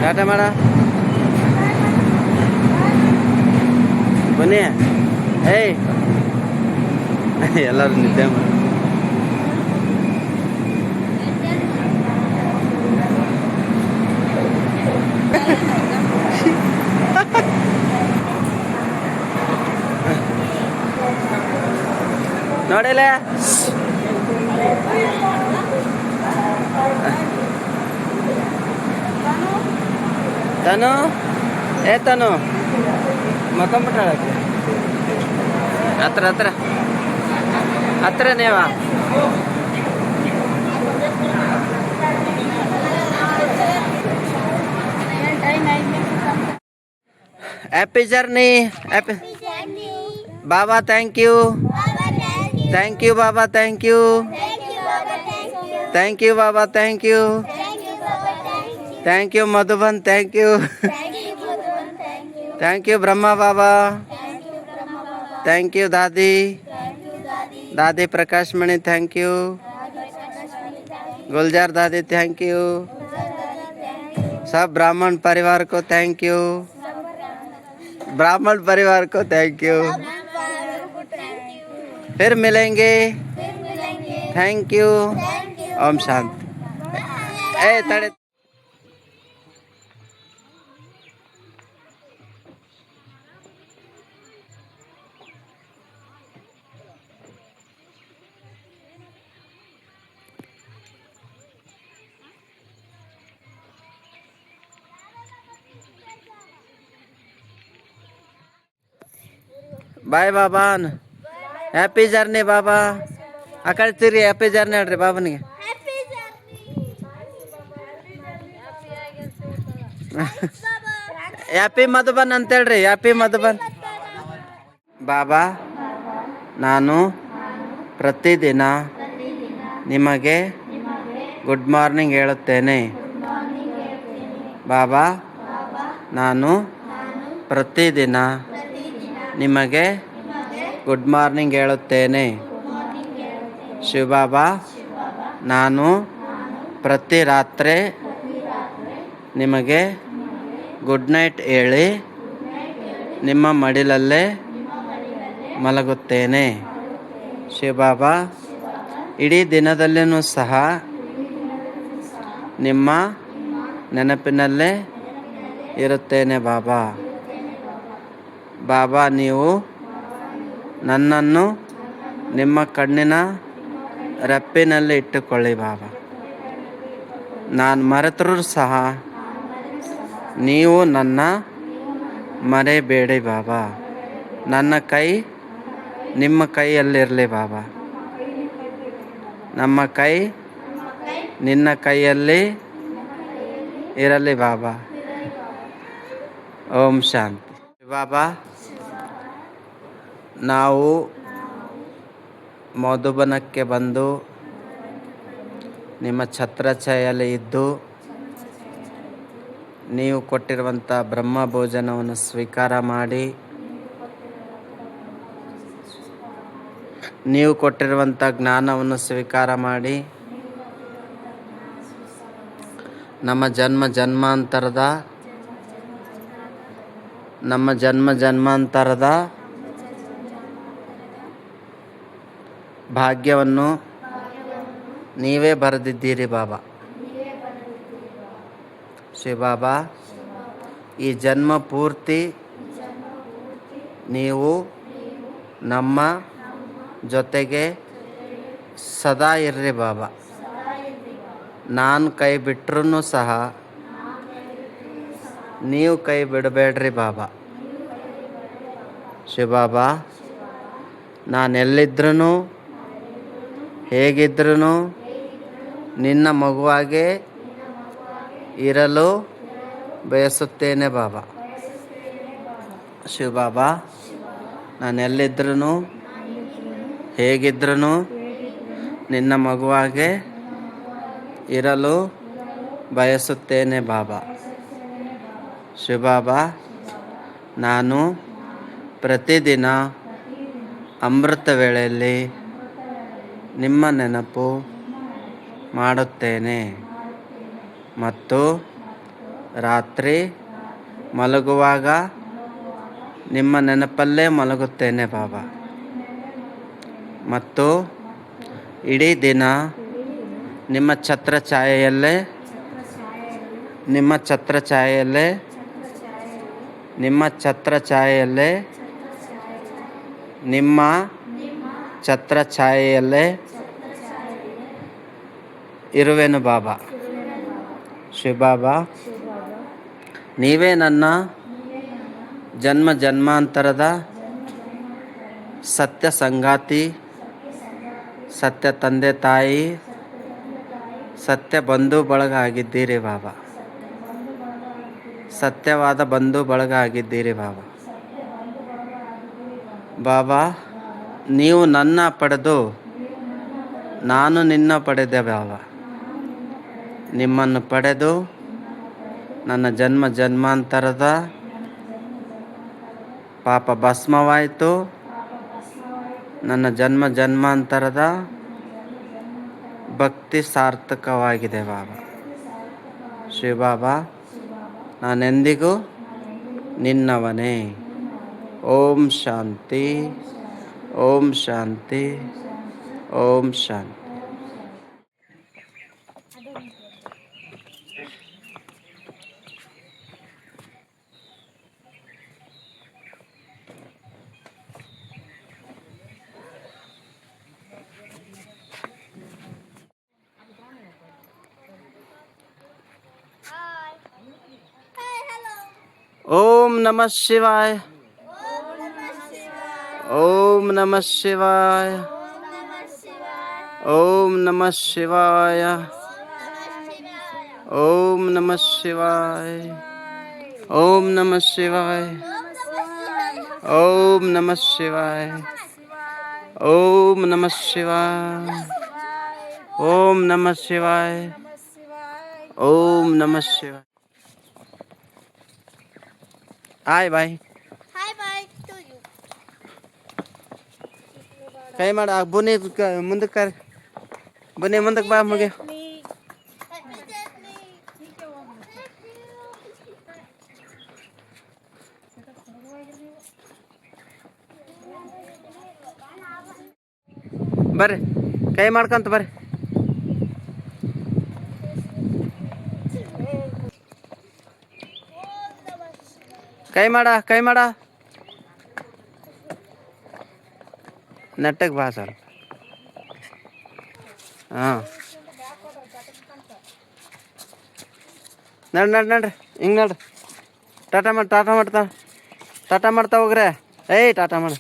ಟಾಟಾ ಮಾಡ ಬನ್ನಿ. ಏಯ್ ಎಲ್ಲರೂ ನಿದ್ದೆ ಮಾಡ. ನೋಡಿಲ್ಲ ತನು ತನು ಮಕ್ಕಂಬಿಟ್ಟಾಳಕ್ಕೆ ಹತ್ರ ಹತ್ರ ಹತ್ರ ನೀವಾ. Happy journey. Happy Baba. Thank you. Thank you Baba. Thank you. Thank you Baba. Thank you. Thank you Madhuban. Thank you. Thank you Brahma Baba. Thank you Dadi. Dadi Prakash Mani. Thank you गुलजार दादी. थैंक यू सब ब्राह्मण परिवार को. थैंक यू ब्राह्मण परिवार को. Thank you. फिर मिलेंगे. Thank you. ओम शांति. तड़े ಬಾಯ್ ಬಾಬಾ. ಹ್ಯಾಪಿ ಜರ್ನಿ ಬಾಬಾ. ಆ ಕಡೆ ತಿರ್ರಿ. ಹ್ಯಾಪಿ ಜರ್ನಿ ಹೇಳ್ರಿ ಬಾಬನಿಗೆ. ಹ್ಯಾಪಿ ಮಧುಬನ್ ಅಂತ ಹೇಳ್ರಿ. ಹ್ಯಾಪಿ ಮಧುಬನ್. ಬಾಬಾ ನಾನು ಪ್ರತಿದಿನ ನಿಮಗೆ ಗುಡ್ ಮಾರ್ನಿಂಗ್ ಹೇಳುತ್ತೇನೆ. ಬಾಬಾ ನಾನು ಪ್ರತಿದಿನ ನಿಮಗೆ ಗುಡ್ ಮಾರ್ನಿಂಗ್ ಹೇಳುತ್ತೇನೆ. ಶಿವಬಾಬಾ ನಾನು ಪ್ರತಿ ರಾತ್ರಿ ನಿಮಗೆ ಗುಡ್ ನೈಟ್ ಹೇಳಿ ನಿಮ್ಮ ಮಡಿಲಲ್ಲೇ ಮಲಗುತ್ತೇನೆ. ಶಿವಬಾಬಾ ಇಡೀ ದಿನದಲ್ಲಿಯೂ ಸಹ ನಿಮ್ಮ ನೆನಪಿನಲ್ಲೇ ಇರುತ್ತೇನೆ. ಬಾಬಾ ಬಾಬಾ ನೀವು ನನ್ನನ್ನು ನಿಮ್ಮ ಕಣ್ಣಿನ ರೆಪ್ಪಿನಲ್ಲಿ ಇಟ್ಟುಕೊಳ್ಳಿ. ಬಾಬಾ ನಾನು ಮರೆತರೂ ಸಹ ನೀವು ನನ್ನ ಮರೆಯಬೇಡಿ. ಬಾಬಾ ನನ್ನ ಕೈ ನಿಮ್ಮ ಕೈಯಲ್ಲಿರಲಿ. ಬಾಬಾ ನಮ್ಮ ಕೈ ನಿನ್ನ ಕೈಯಲ್ಲಿ ಇರಲಿ. ಬಾಬಾ ಓಂ ಶಾಂತಿ. ಬಾಬಾ ನಾವು ಮಧುಬನಕ್ಕೆ ಬಂದು ನಿಮ್ಮ ಛತ್ರಛಾಯೆಯಲ್ಲಿ ಇದ್ದು ನೀವು ಕೊಟ್ಟಿರುವಂಥ ಬ್ರಹ್ಮ ಭೋಜನವನ್ನು ಸ್ವೀಕಾರ ಮಾಡಿ ನೀವು ಕೊಟ್ಟಿರುವಂಥ ಜ್ಞಾನವನ್ನು ಸ್ವೀಕಾರ ಮಾಡಿ ನಮ್ಮ ಜನ್ಮ ಜನ್ಮಾಂತರದ ಭಾಗ್ಯವನ್ನು ನೀವೇ ಬರೆದಿದ್ದೀರಿ. ಬಾಬಾ ಶಿವಬಾಬಾ ಈ ಜನ್ಮ ಪೂರ್ತಿ ನೀವು ನಮ್ಮ ಜೊತೆಗೆ ಸದಾ ಇರ್ರಿ. ಬಾಬಾ ನಾನು ಕೈ ಬಿಟ್ಟರೂ ಸಹ ನೀವು ಕೈ ಬಿಡಬೇಡ್ರಿ. ಬಾಬಾ ಶಿವಬಾಬಾ ನಾನೆಲ್ಲಿದ್ರೂ ಹೇಗಿದ್ರೂ ನಿನ್ನ ಮಗುವಾಗೇ ಇರಲು ಬಯಸುತ್ತೇನೆ. ಬಾಬಾ ಶಿವಬಾಬಾ ನಾನೆಲ್ಲಿದ್ರೂ ಹೇಗಿದ್ರೂ ನಿನ್ನ ಮಗುವಾಗೇ ಇರಲು ಬಯಸುತ್ತೇನೆ. ಬಾಬಾ ಶಿವಬಾಬಾ ನಾನು ಪ್ರತಿದಿನ ಅಮೃತ ವೇಳೆಯಲ್ಲಿ ನಿಮ್ಮ ನೆನಪು ಮಾಡುತ್ತೇನೆ ಮತ್ತು ರಾತ್ರಿ ಮಲಗುವಾಗ ನಿಮ್ಮ ನೆನಪಲ್ಲೇ ಮಲಗುತ್ತೇನೆ ಬಾಬಾ. ಮತ್ತು ಇಡೀ ದಿನ ನಿಮ್ಮ ಛತ್ರಛಾಯೆಯಲ್ಲೇ ನಿಮ್ಮ ಛತ್ರಛಾಯೆಯಲ್ಲೇ ನಿಮ್ಮ ಛತ್ರಛಾಯೆಯಲ್ಲೇ ನಿಮ್ಮ ಛತ್ರಛಾಯೆಯಲ್ಲೇ ಇರುವೆನು ಬಾಬಾ. ಶಿವಬಾಬಾ, ನೀವೇ ನನ್ನ ಜನ್ಮ ಜನ್ಮಾಂತರದ ಸತ್ಯ ಸಂಗಾತಿ, ಸತ್ಯ ತಂದೆ ತಾಯಿ, ಸತ್ಯ ಬಂಧು ಬಳಗ ಆಗಿದ್ದೀರಿ ಬಾಬಾ. ಸತ್ಯವಾದ ಬಂಧು ಬಳಗ ಆಗಿದ್ದೀರಿ ಬಾಬಾ. ಬಾಬಾ, ನೀವು ನನ್ನ ಪಡೆದು ನಾನು ನಿನ್ನ ಪಡೆದೆ ಬಾಬಾ. ನಿಮ್ಮನ್ನು ಪಡೆದು ನನ್ನ ಜನ್ಮ ಜನ್ಮಾಂತರದ ಪಾಪ ಭಸ್ಮವಾಯಿತು. ನನ್ನ ಜನ್ಮ ಜನ್ಮಾಂತರದ ಭಕ್ತಿ ಸಾರ್ಥಕವಾಗಿದೆ ಬಾಬಾ. ಶಿವಬಾಬಾ, ನಾನೆಂದಿಗೂ ನಿನ್ನವನೇ. ಓಂ ಶಾಂತಿ, ಓಂ ಶಾಂತಿ, ಓಂ ಶಾಂತಿ. ಓಂ ನಮಃ ಶಿವಾಯ. ಓಂ ನಮಃ ಶಿವಾಯ. ಓಂ ನಮಃ ಶಿವಾಯ. ಓಂ ನಮಃ ಶಿವಾಯ. ಓಂ ನಮಃ ಶಿವಾಯ. ಓಂ ನಮಃ ಶಿವಾಯ. ಓಂ ನಮಃ ಶಿವಾಯ. ಓಂ ನಮಃ ಶಿವಾಯ. ಓಂ ನಮಃ ಶಿವಾಯ. Hi bye. ಕೈ ಮಾಡ. ಬುನಿ ಮುಂದಕ್ಕೆ ಬನ್ನಿ, ಮುಂದಕ್ಕೆ ಬಾ ಮುಗಿ. ಬರ್ರಿ, ಕೈ ಮಾಡ್ಕೊಂತ ಬರ್ರಿ. ಕೈ ಮಾಡ, ಕೈ ಮಾಡ. ನೆಟ್ಟಗೆ ಬಾ ಸರ್. ಹಾಂ, ನಡ್ರಿ ಹಿಂಗೆ ನಡ್ರಿ. ಟಾಟಾ ಮಾಡ್ತಾ ಹೋಗ್ರೆ. ಏಯ್ ಟಾಟಾ ಮಾಡ.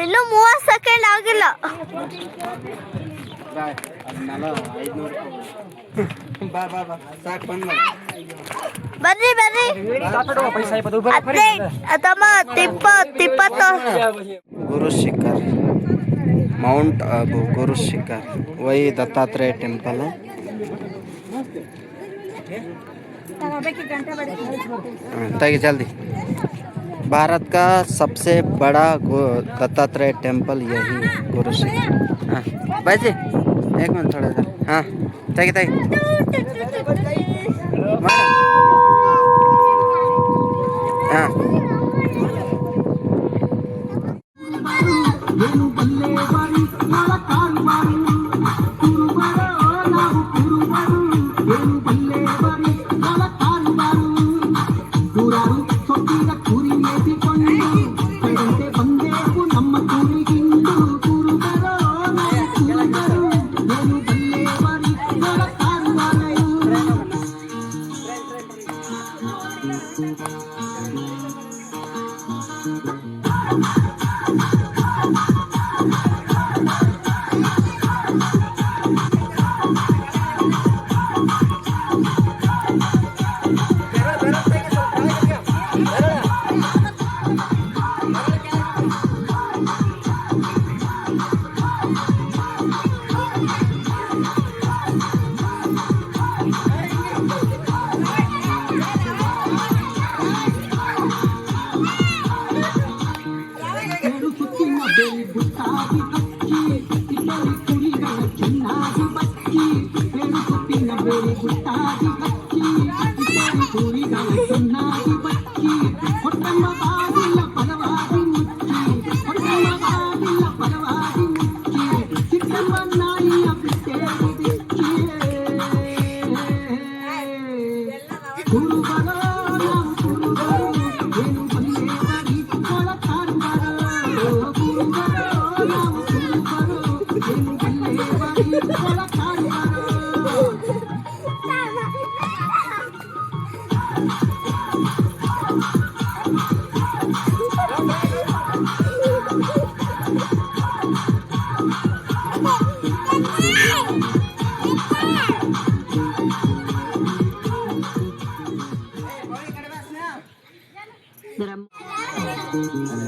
ಇನ್ನು 30 ಸೆಕೆಂಡ್ ಆಗಿಲ್ಲ. ಬರ್ರಿ ಬರ್ರಿ. ಗುರು ಶಿಖರ್, ಮೌಂಟ್ ಅಬು गुरु शिखर, वही दत्तात्रेय टेम्पल है. ताकि जल्दी. भारत का सबसे बड़ा दत्तात्रेय टेम्पल यही है, गुरु शिखर. हाँ भाई जी, एक मिनट थोड़ा इधर. हाँ ताकि हाँ.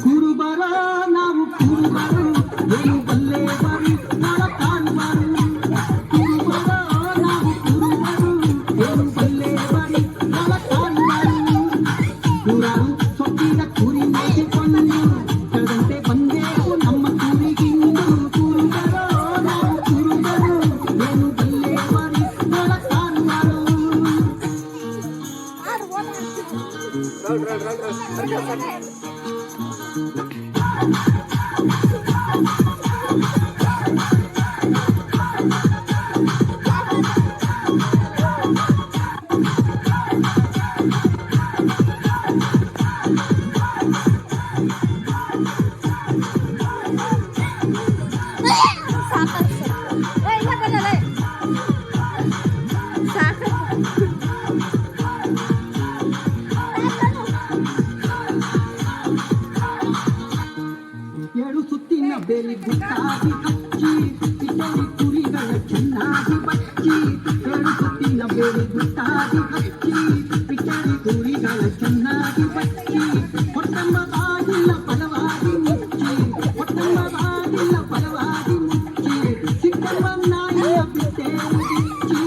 ಕುರುಬರ ನಾವು ಕುರುಬರು ಏನು ಬಲ್ಲೆ ಬರಿ ಕಾಣಬಾರು ಕುರುಬರ ನಾವು ಕುರುಬರು ಏನು ಬಲ್ಲೆ ಬರಿ ಕಾಣಬಾರು ನೂರಾರು ಸೊಪ್ಪಿನ ಕುರಿ ಮೇಯಿಕೊಂಡು ಕಳೆದಂತೆ ಬಂದೇವು ನಮ್ಮ ಕುರಿಗಿಂದು ಕುರುಬರ ನಾವು ಕುರುಬರು ಏನು ಬಲ್ಲೆ ಬರಿ ಕಾಣಬಾರು ಏಳು ಸುತ್ತಿನ ಬೇಲಿ ಗುಟ್ಟಾಗಿ ಹಚ್ಚಿ ಇಟ್ಟರಿ ಕುರಿಗಳ ಚೆನ್ನಾಗಿ ಬಚ್ಚಿ ಏಳು ಸುತ್ತಿನ ಬೇಲಿ ಗುಟ್ಟಾಗಿ ಹಚ್ಚಿ ಇಟ್ಟರಿ ಕುರಿಗಳ ಚೆನ್ನಾಗಿ ಬಚ್ಚಿ ಹೊಟ್ಟಂಬ ಬಾಗಿಲ್ಲ ಫಲವಾಗಿ ಮುಚ್ಚಿ ಹೊಟ್ಟಂಬ ಬಾಗಿಲ್ಲ ಫಲವಾಗಿ ಮುಚ್ಚಿ ಸಿಕ್ಕಂಬ ನಾಯಿಯ ಬಿಟ್ಟೆ ಮುಚ್ಚಿ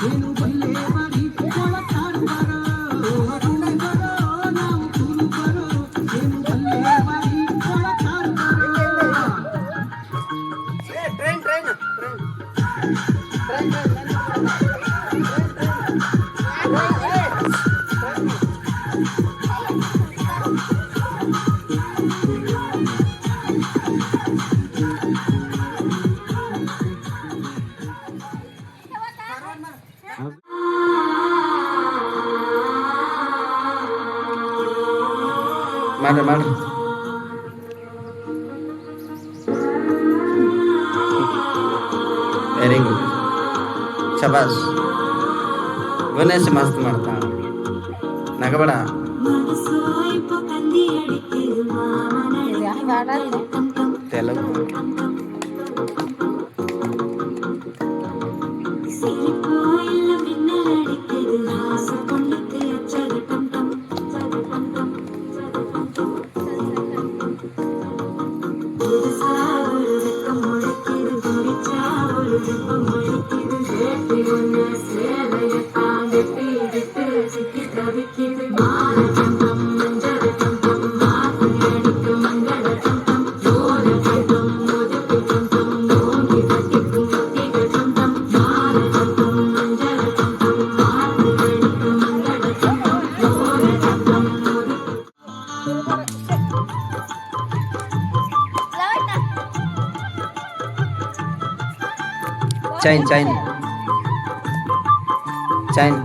ಏನು ಬಲ್ಲೆ ಬರಿ ಕೊಳಕಾಡುವರು ಮಾಡ್ರಿ ವೆರಿ ಗುಡ್ ಶಬಾಸ್ ಗಣೇಶ್ ಮಸ್ತ್ ಮಾಡ್ತಾ ನಗಬೇಡ ತೆಲುಗು ಚೈನ್ ಚೈನ್ ಚೈನ್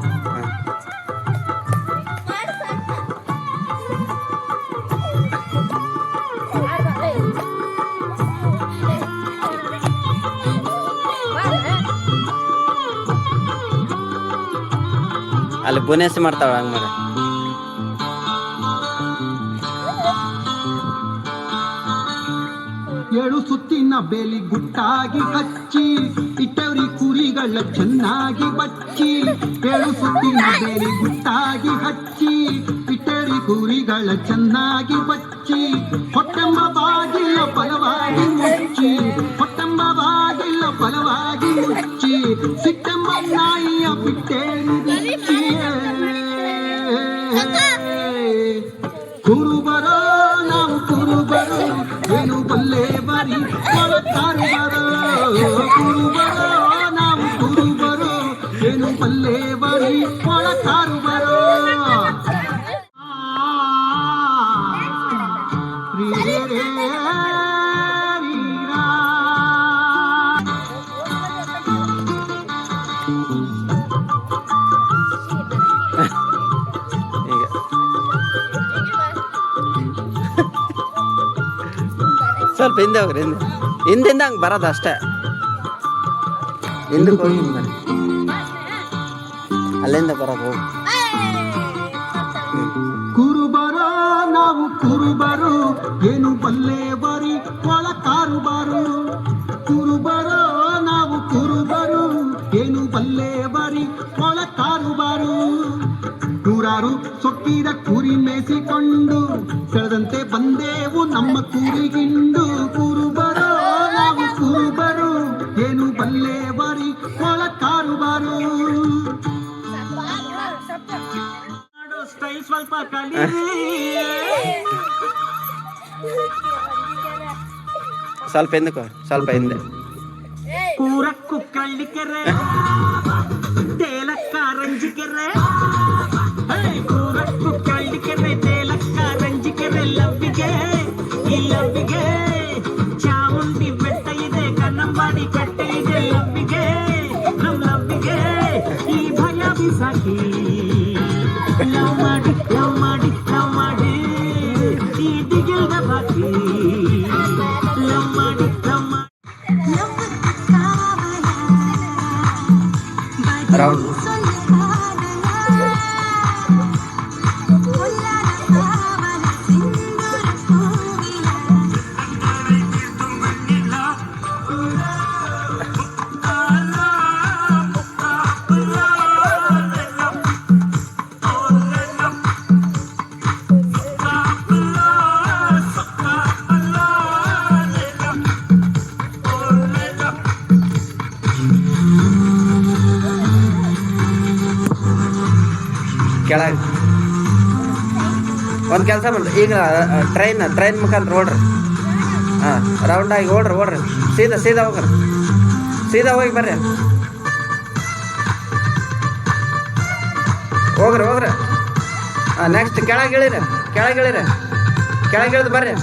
ಅಲ್ಲಿ ಬುನೇಸಿ ಮಾಡ್ತಾವ ಹಂಗ ಮಾಡ ಏಳು ಸುತ್ತಿನ ಬೇಲಿ ಗುಟ್ಟಾಗಿ ಹಚ್ಚಿ ಇಟ್ಟವ್ರಿ ಕುರಿಗಳ ಚೆನ್ನಾಗಿ ಬಚ್ಚಿ ಏಳು ಸುತ್ತಿನ ಬೇಲಿ ಗುಟ್ಟಾಗಿ ಹಚ್ಚಿ ಇಟ್ಟವ್ರಿ ಕುರಿಗಳ ಚೆನ್ನಾಗಿ ಬಚ್ಚಿ ಹೊಟ್ಟಂಬ ಬಾಗಿಲ್ಲ ಫಲವಾಗಿ ಮುಚ್ಚಿ ಹೊಟ್ಟಂಬ ಬಾಗಿಲ್ಲ ಫಲವಾಗಿ ಮುಚ್ಚಿ ಸಿಟ್ಟಂಬ ನಾಯಿಯ ಬಿಟ್ಟೇರಿ ಬಿಚ್ಚಿ ಕುರುಬರೋ ನಾವು ಕುರುಬರು ಏನು ಬಲ್ಲೆ ಬರಿ ಕೊಳಕಾರುಬರು ಕುರುಬರೋ ನಾವು ಕುರುಬರು ಏನು ಬಲ್ಲೆ ಬರಿ ಕೊಳಕಾರುಬರು ಸ್ವಲ್ಪ ಹಿಂದೆ ಹೋಗ್ರಿ, ಹಿಂದಿಂದ ಹಂಗೆ ಬರೋದು ಅಷ್ಟೇ. ಹಿಂದಕ್ಕೆ ಹೋಗಿ ಹಿಂಗೆ ಬರ್ರಿ, ಅಲ್ಲಿಂದ ಬರೋದು ಹೋಗಿ. ಕುರುಬರೋ ನಾವು ಕುರುಬರು, ಏನು ಬಲ್ಲೆ ಬರಿ ಒಳ ಕಾರುಬಾರು. ಕುರುಬರೋ ನಾವು ಕುರುಬರು, ಏನು ಬಲ್ಲೆ ಬರಿ ಒಳ ಕಾರುಬಾರು. ನೂರಾರು ಸೊಕ್ಕಿದ ಕುರಿ ಮೇಸಿಕೊಂಡು ಸೆಳೆದಂತೆ ಬಂದೇವು ನಮ್ಮ ಕುರಿಗಿಂಡು. ಕುರುಬರೋ ನಾವು ಕುರುಬರು, ಏನು ಬಲ್ಲೆ ಬರಿ ಒಳ ಕಾರುಬಾರು. ಸ್ಟೈಲ್ ಸ್ವಲ್ಪ ಕಲೀರಿ, ಸ್ವಲ್ಪ ಹಿಂದಕ್ಕೆ, ಸ್ವಲ್ಪ ಹಿಂದೆ. ಕೂರಕ್ಕು ಕಳ್ಳಿಕೆರೆ ತೇಲಕ್ಕ ರಂಜಿಕೆರೆ, ಕೂರಕ್ಕು ಕಳ್ಳಿಕೆರೆ ತೇಲಕ್ಕ ರಂಜಿಕೆರೆ. ಲವ್ವಿಗೆ ಈ ಲವ್ವಿಗೆ ಚಾಮುಂಡಿ ಬೆಟ್ಟ ಇದೆ, ಕನ್ನಂಬಾಡಿ ಕಟ್ಟೆ ಇದೆ. ಲವ್ವಿಗೆ ನಮ್ ಲವ್ವಿಗೆ ಈ ಭಯ ಬಿಸಾಕಿ ಲವ್ ಮಾಡಿ ಲವ್ ಮಾಡಿ ಲವ್ ಮಾಡಿ ಈ ದಿಗಿಲ್ದ ಬಾಕಿ ಲವ್ ಮಾಡಿ ಲವ್ ಮಾಡಿ. ರೌಂಡ್ ಕೆಳಗೆ ಒಂದು ಕೆಲಸ ಮಾಡ್ರಿ, ಈಗ ಟ್ರೈನ್ ಮುಖಾಂತರ ಓಡ್ರಿ. ಹಾಂ, ರೌಂಡಾಗಿ ಓಡ್ರಿ, ಸೀದಾ ಹೋಗ್ರಿ, ಸೀದಾ ಹೋಗಿ ಬರ್ರಿ, ಹೋಗ್ರಿ. ಹಾಂ, ನೆಕ್ಸ್ಟ್ ಕೆಳಗೆ ಇಳಿದು ಬರ್ರಿ.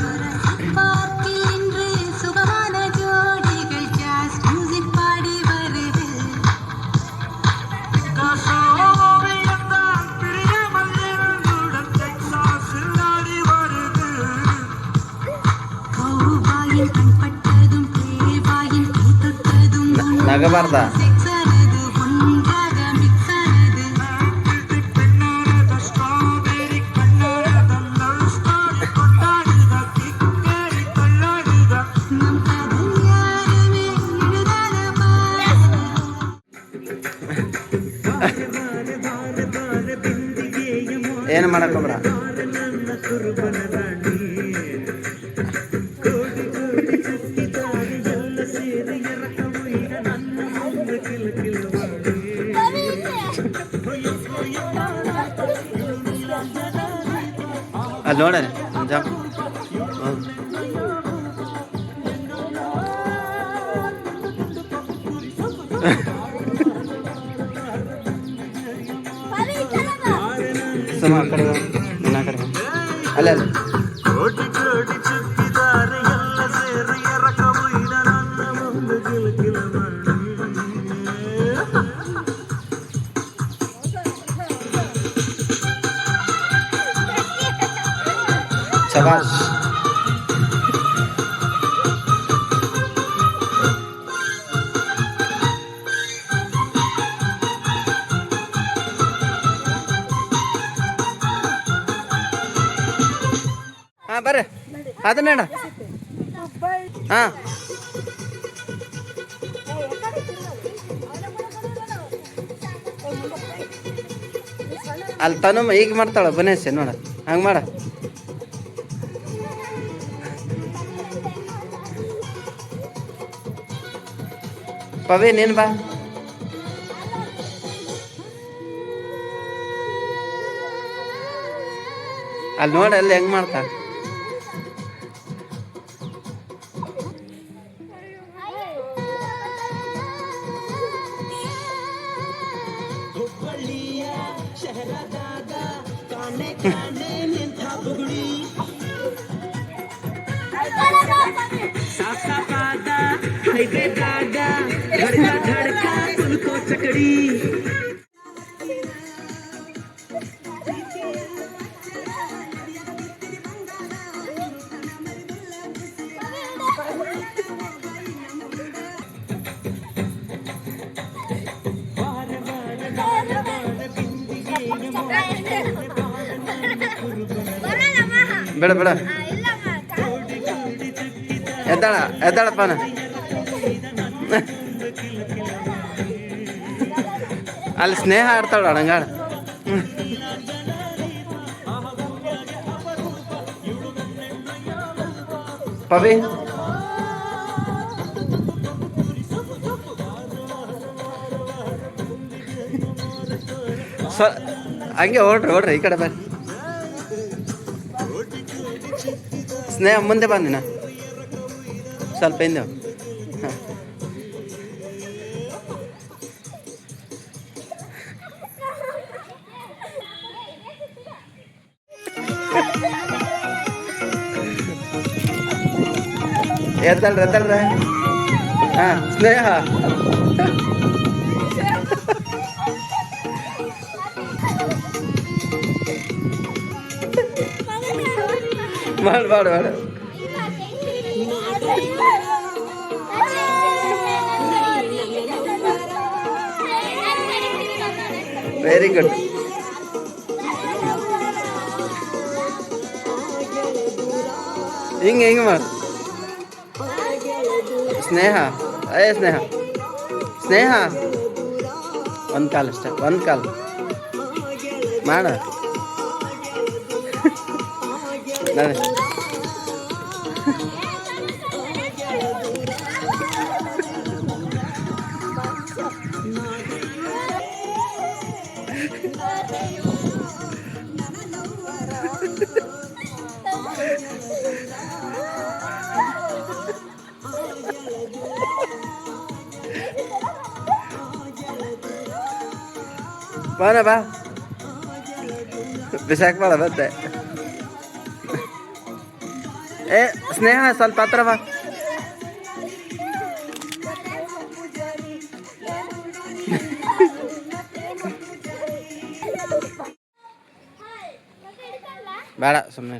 ನಗಬಾರ್ದ. ಏನು ಮಾಡಕ್ಕೋಗ್ರ, ಅಲ್ಲಿ ನೋಡ ಜಂಪ್. ಸುಮ್ಮ ಆ ಕಡೆ ಇನ್ನ ಕಡೆ ಅಲ್ಲ ಶಬಾಷ್. ಹಾಂ ಬರ್ರಿ, ಅದನ್ನ ಹಾಂ ಅಲ್ಲಿ ತನು ಈಗ ಮಾಡ್ತಾಳ ಬನೇಸಿ ನೋಡ, ಹಂಗೆ ಮಾಡ. ಪವಿ ನೀನು ಬಾ. ಅಲ್ಲಿ ನೋಡಿ ಅಲ್ಲಿ ಹೆಂಗೆ ಮಾಡ್ತಾ. ಚಕಡಿ ಬೇಡ ಬೇಡ ಎದ್ದಾಳ ಎದ್ದಾಳಪ್ಪನ ಅಲ್ಲಿ ಸ್ನೇಹ ಆಡ್ತಾಳ ಅಡಂಗಾಳ ಪವಿ ಹಂಗೆ ಓಡ್ರಿ ಈ ಕಡೆ ಬರ್ರಿ ಸ್ನೇಹ ಮುಂದೆ ಬಂದಿನ ಸ್ವಲ್ಪ ಹಿಂದೆ ಹಾಂ ಎದ್ದಳ್ರಿ ಹಾಂ ಸ್ನೇಹ ಮಾಡು ವೆರಿ ಗುಡ್ ಹಿಂಗೆ ಮಾಡು ಸ್ನೇಹ ಸ್ನೇಹ ಒಂದು ಕಾಲು ಅಷ್ಟೇ ಒಂದು ಕಾಲು ಮಾಡ ನೋಡಿ ಬಾ ಬಿಸಾಕ್ ಬೇಡ ಮತ್ತೆ ಏ ಸ್ನೇಹ ಸ್ವಲ್ಪ ಹತ್ರ ಬಾ ಬೇಡ ಸುಮ್ಮನೆ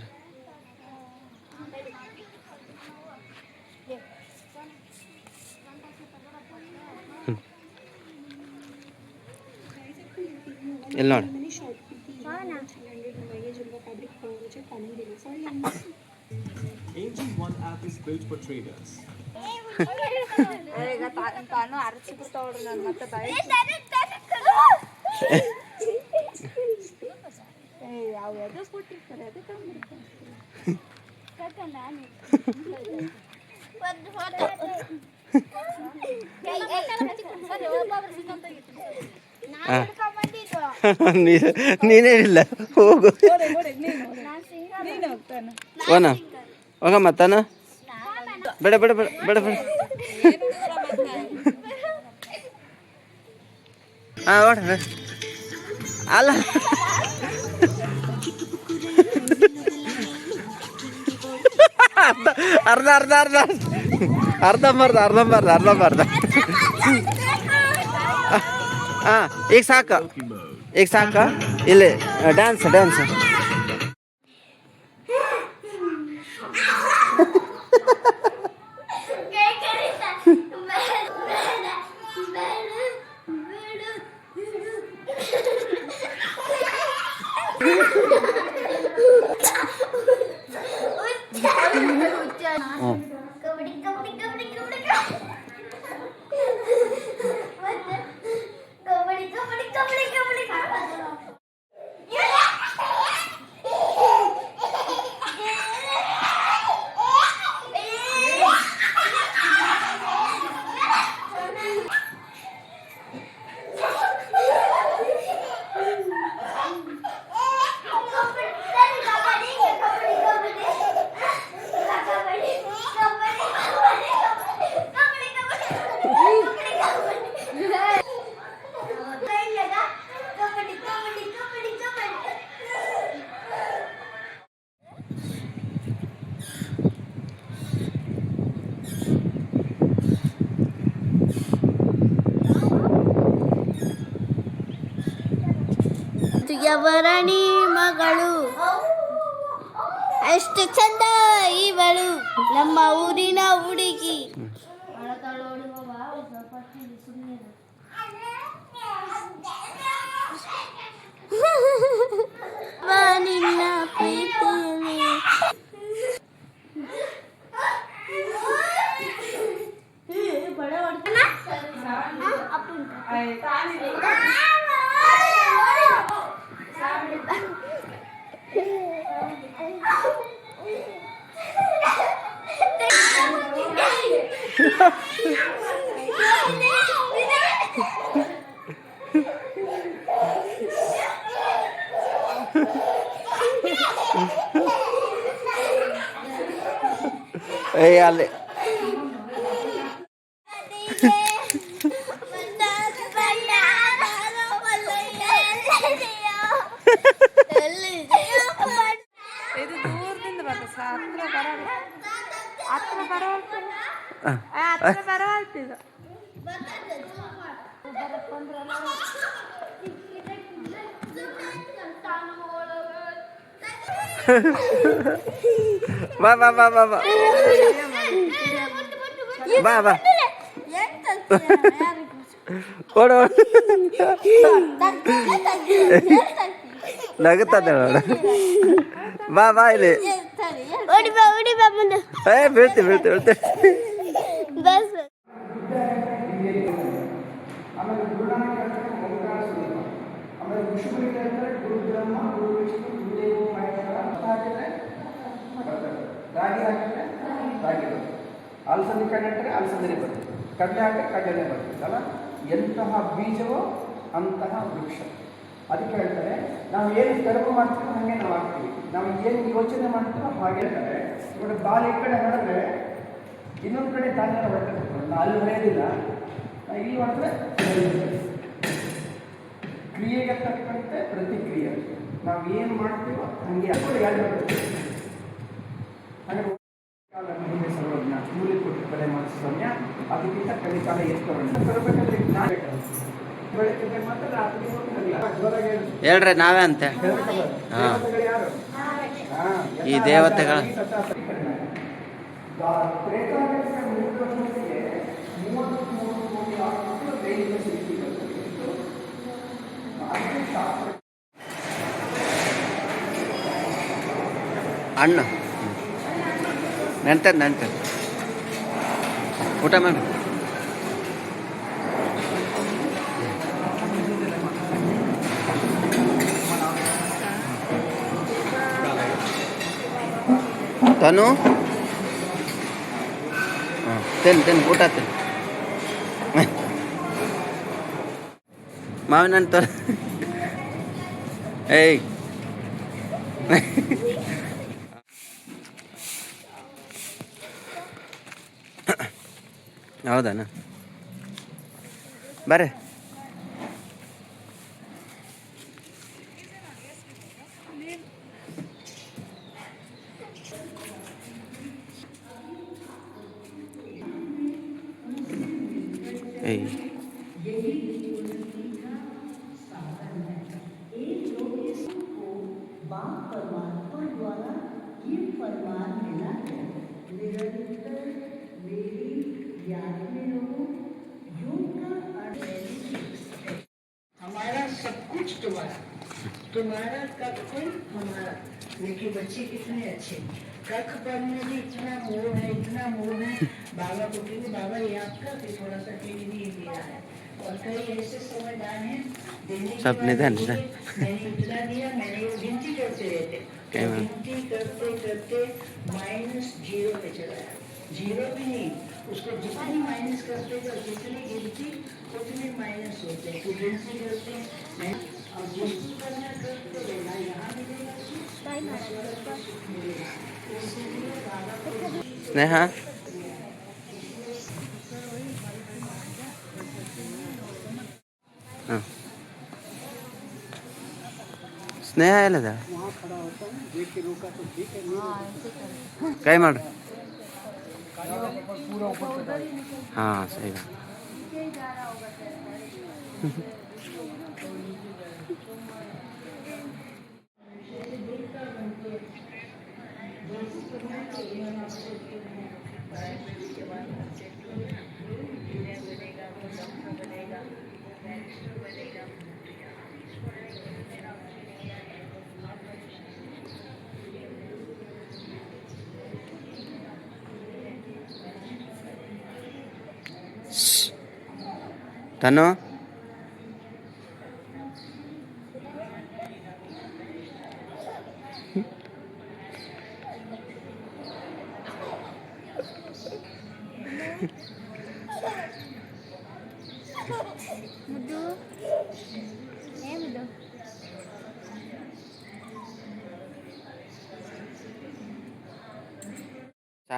ಇಲ್ಲಿ ನೋಡಿ Angel One app is great for traders. ತಾನು ಅರಸಿ ಬಿಡ್ತಾವ್ರಿ ನಾನು ಮತ್ತೆ ಬಾಯಿ ಯಾವ ಎದು ಕೊಟ್ಟಿರ್ತಾರೆ ಅದಕ್ಕೆ ನೀನೇ ಇಲ್ಲ ಹೋಗು ಓನ ಹೋಗಮ್ಮ ತಾನ ಬೇಡ ಹಾಂ ಓಡ್ರಿ ಅಲ್ಲ ಅರ್ಧಂಬರ್ಧ ಹಾಂ ಈಗ ಸಾಕು ಇಲ್ಲಿ ಡ್ಯಾನ್ಸ್ ಯವರಣಿ ಮಗಳು ಎಷ್ಟು ಚಂದ ಇವಳು ನಮ್ಮ ಊರಿನ ಹುಡುಗಿ ನಿನ್ನ ಪ್ರೀತಿಯಲ್ಲಿ ಏ ಅಲ್ಲಿ ಇದು ದೂರದಿಂದ ಬರ್ತದೆ ಹತ್ರ ಬರವಲ್ತಿದು ಬಾ ಬಾ ಬಾ ಬಾ ಬಾ ಬಾ ಬಾ ಓಡ ನಗುತ್ತದೆ ನೋಡ ಬಾ ಬಾ ಇಲ್ಲಿ ಓಡಿ ಬಾ ಮುಂದೆ ಏ ಬೀಳ್ತಿ ಬೀಳ್ತಿ ಬೀಳ್ತಿ ಬಸ್ ಆಮೇಲೆ ಗುರುನಾನಕ್ ಹೇಳ್ತಾರೆ ಓಂಕಾರ ಸ್ವರೂಪ. ಆಮೇಲೆ ಋಷಿಗಳಿಗೆ ಹೇಳ್ತಾರೆ ಗುರು ಬ್ರಹ್ಮ ಗುರು ವಿಷ್ಣು ಗುರುದೇವ ಮಹೇಶ್ವರ ಅಂತ ಹಾಕಿದ್ರೆ ಬರ್ತದೆ. ರಾಗಿ ಹಾಕಿದ್ರೆ ರಾಗಿ ಬರ್ತದೆ. ಅಲಸಂದಿ ಕಡ್ಲೆ ಹಾಕಿದ್ರೆ ಅಲಸಂದಿ ಬರ್ತದೆ. ಕಡಲೆ ಹಾಕಿದ್ರೆ ಕಡಲೆ ಬರ್ತದೆ ಅಲ್ಲ. ಎಂತಹ ಬೀಜವೋ ಅಂತಹ ವೃಕ್ಷ. ಅದಕ್ಕೆ ಹೇಳ್ತಾರೆ ನಾವು ಏನು ಕರ್ಮ ಮಾಡ್ತೀವೋ ಹಾಗೆ ನಾವು ಆಗ್ತೀವಿ. ನಾವು ಏನು ಯೋಚನೆ ಮಾಡ್ತೀವೋ ಹಾಗೆ ಹೇಳ್ತಾರೆ. ಇವಾಗ ಬಾಲ್ ಈ ಕಡೆ ಹೊಡೆದ್ರೆ ಇನ್ನೊಂದು ಕಡೆ ಧಾನ್ಯ ಹೊರಟೆ ಅಲ್ಲಿ ಹೊರೆಯೋದಿಲ್ಲ. ಇಲ್ಲಿ ಹೊಡೆದ್ರೆ ಕ್ರಿಯೆಗೆ ತಕ್ಕಂತೆ ಪ್ರತಿಕ್ರಿಯೆ. ನಾವು ಏನು ಮಾಡ್ತೀವೋ ಹಂಗೆ ಹಾಕೊಂಡು ಯಾರು ಹಾಗೆ ಹಿಂದೆ ಸರ್ವಜ್ಞ ಮೂಲಿ ಕೊಟ್ಟು ಕಲೆ ಮಾಡಿಸ ಸಮಯ ಅದಕ್ಕಿಂತ ಕಲಿಕಾಲ ಎತ್ಕೊಳ್ಳೋಣ ತರಬೇಕಂದ್ರೆ ಬೆಳಗ್ಗೆ ಮಾತ್ರ ರಾತ್ರಿ ಜೋರಾಗಿ ಹೇಳ್ರಿ ನಾವೇ ಅಂತ ದೇವತೆಗಳು ಯಾರು? ಈ ದೇವತೆಗಳು ತ್ರೇತಾಯುಗಕ್ಕೆ 3 ವರ್ಷಕ್ಕೆ 33 ಕೋಟಿ ಆತ್ಮಗಳು ದೈಹಿಕ ಶಕ್ತಿಗಳು. ಅದಕ್ಕೆ ಶಾಸ್ತ್ರ ಹಣ್ಣು ನೆನ್ತದೆ ಊಟ ಮಾಡಿ ತನು ತಿನ್ ಊಟ ತಿನ್ ಮಾವಿನ ಹಣ್ಣು ತರ ಏಯ್ ಹೌದಾನ ಬರ್ರಿ ಏಯ್ परमात्मा द्वारा ये फरमान मिला है निरंतर मेरी याद में रहो। योग का अर्थ है हमारा सब कुछ तुम्हारा कख कोई हमारा। देखिए बच्चे कितने अच्छे, कख पढ़ने में इतना मोह है। बाबा को कहेंगे बाबा ये आपका फिर थोड़ा सा टीवी नहीं दिया है। और कई ऐसे समझदार हैं सब निधन से मैंने इतना दिया, मैंने वो गिनती करते रहते, गिनती करते करते -0 पे चला गया। 0 भी नहीं, उसको जितनी माइनस करते थे जितनी गिनती उतने माइनस होते हैं। तो गिनती करते हैं और गिनती करना करते रहना, यहाँ मिलेगा सुख मिलेगा। इसलिए बाबा को स्नेहा ಸ್ನೇಹ ಎಲ್ಲದ ಕೈ ಮಾಡ್ರಿ ಹಾಂ ಸರಿ ತನು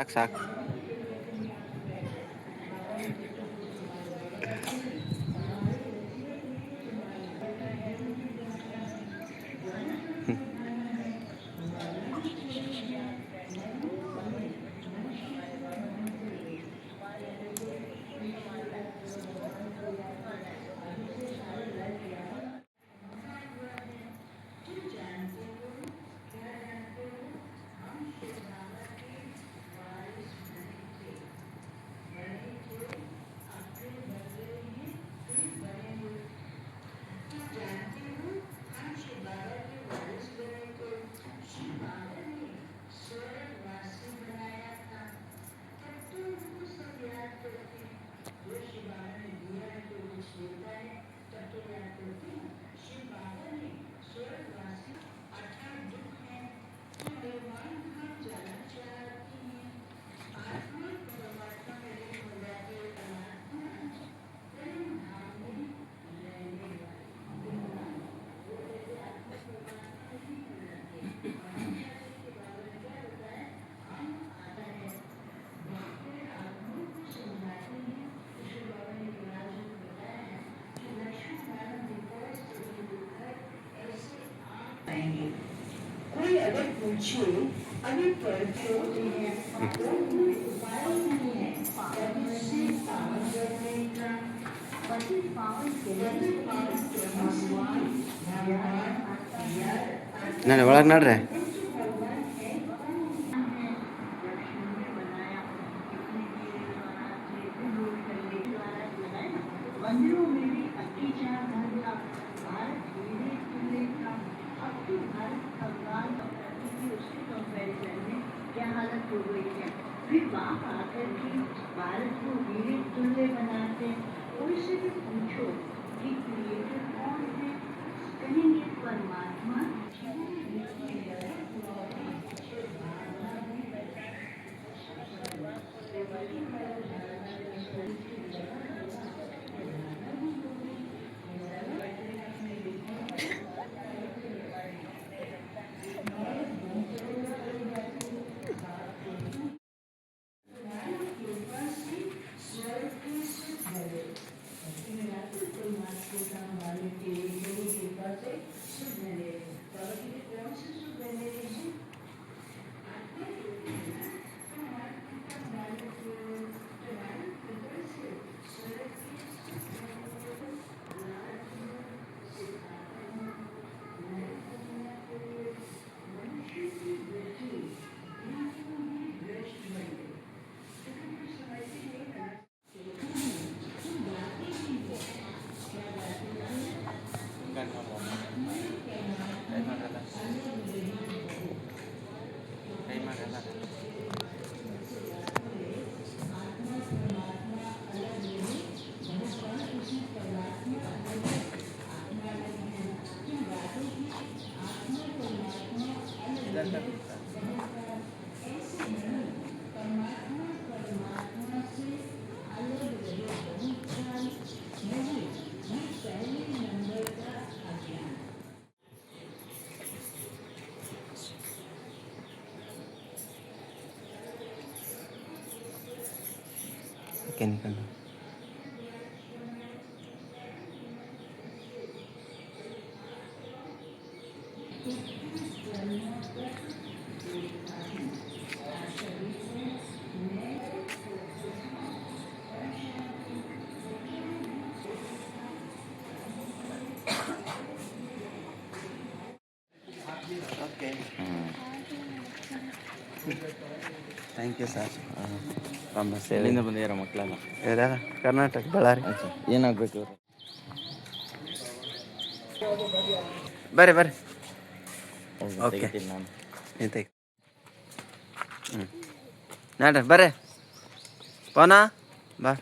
ಸಾಕು ಸಾಕು. कोई अगर पूछे अभी पर क्यों नहीं है तो कोई उपाय नहीं है कभी से पावन करने का पति पावन के भगवान ನಾನು ಒಳಗೆ ನೋಡ್ರಿ. मंदिरों में भी अत्याचार धर्म का भारत धीरे धीरे का अब तो भारत भगवान की उसके कंपैरिजन में क्या हालत हो गई है. फिर बाप आकर के भारत को धीरे तुल्य बनाते उनसे भी पूछो कि क्रिएटर कौन है. कहेंगे परमात्मा. ओके निकलना. ಓಕೆ. Thank you sir. ಎಲ್ಲಿಂದ ಬಂದಿದ್ದೀರಾ ಮಕ್ಕಳೆಲ್ಲ? ಯಾರ್ಯಾರ? ಕರ್ನಾಟಕ, ಬಳ್ಳಾರಿ. ಏನಾಗಬೇಕು ಇವರು? ಬರ್ರಿ ಬರ್ರಿ. ಓಕೆ ತೆಗಿತೀನಿ ನಾನು. ನಿಂತೆ. ಹ್ಞೂ ನೋಡ್ರಿ ಬರ್ರಿ. ಪೋನಾ ಬಾ.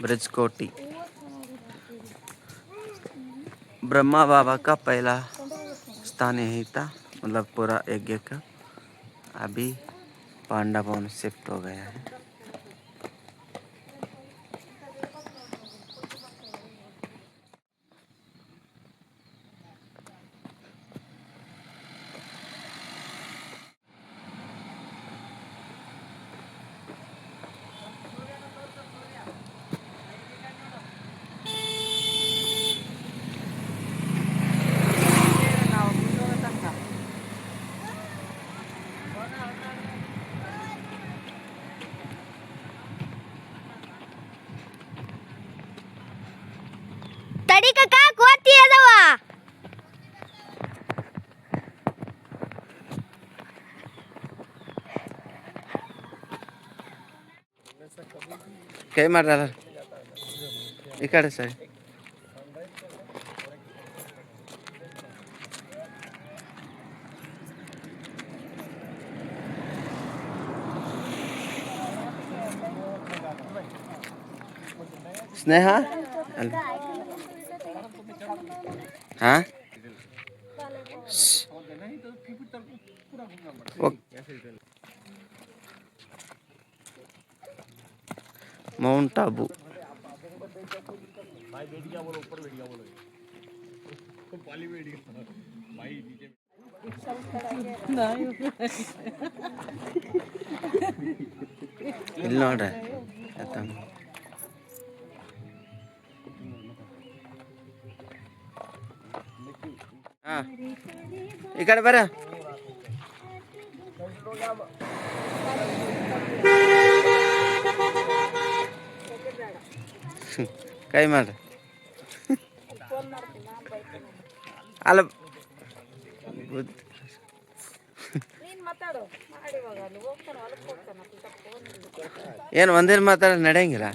ब्रिज कोटी ब्रह्मा बाबा का पहला स्थान यही था, मतलब पूरा यज्ञ का. अभी पांडा भवन शिफ्ट हो गया है. ತಡಿ ಕಕ್ಕ ಕೋತಿ ಅದಾವ. ಕೈ ಮಾಡ್ರಲ್ಲ ಈ ಕಡೆ ಸರಿ. ಸ್ನೇಹ ಅಲ್ಲ ಹಾಂ माउंट आबू ಇಲ್ಲಿ ನೋಡ್ರಿ ಹಾಂ ಈ ಕಡೆ ಬರ. ಕೈ ಮಾಡ್ರಿ ಅಲ್ಲ ಏನು ಒಂದಿನ ಮಾತಾಡ ನಡೆಯಂಗಿಲ್ಲ.